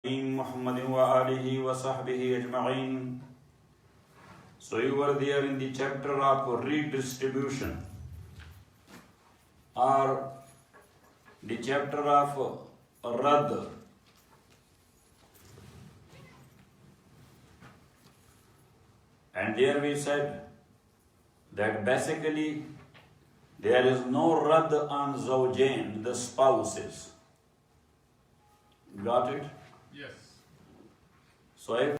Muhammad wa alihi wa sahbihi ajma'in. So you were there in the chapter of redistribution, or the chapter of Rad. And there we said that basically there is no Rad on Zawjain, the spouses. Got it? Yes. So if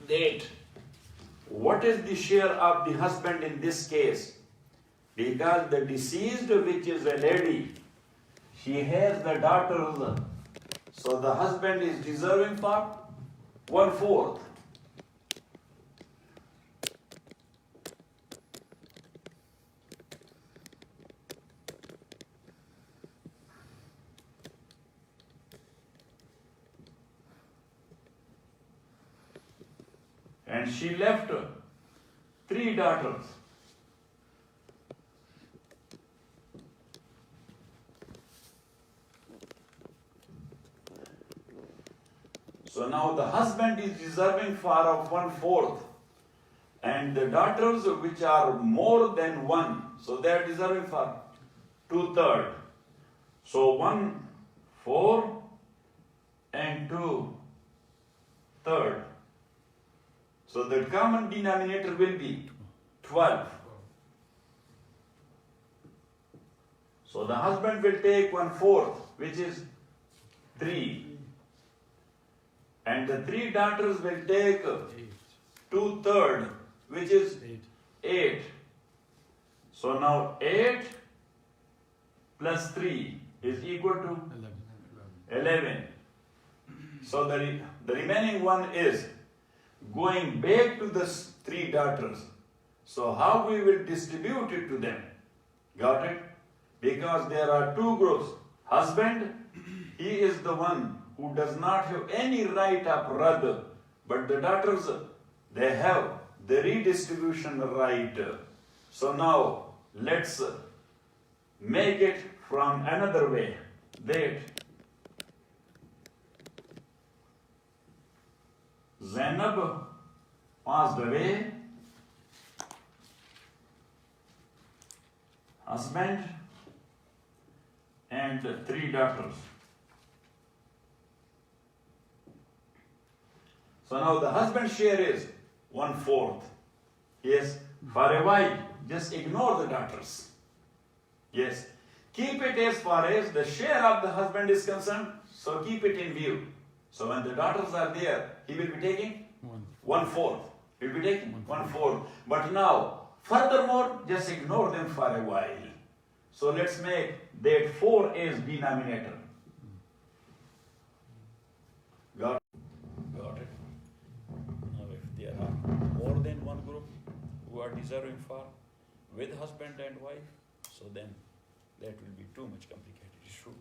that what is the share of the husband in this case? Because the deceased, which is a lady, she has the daughters, so the husband is deserving for 1/4. And she left 3 daughters. So now the husband is deserving for 1/4, and the daughters which are more than 1, so they are deserving for 2/3. So 1/4 and 2/3. So the common denominator will be 12. So the husband will take 1/4, which is 3. And the 3 daughters will take 2/3, which is 8. So now 8 plus 3 is equal to 11. So the remaining one is going back to the 3 daughters. So how we will distribute it to them? Got it? Because there are 2 groups. Husband, he is the one who does not have any right of Rad, but the daughters, they have the redistribution right. So now let's make it from another way. That Zainab passed away, husband and 3 daughters. So now the husband's share is 1/4. Yes, for a while, just ignore the daughters. Yes, keep it as far as the share of the husband is concerned, so keep it in view. So when the daughters are there, he will be taking 1/4. He will be taking 1/4. But now, furthermore, just ignore them for a while. So let's make that 4 as denominator. Got it? Now if there are more than one group who who are deserving for with husband and wife, so then that will be too much complicated issue.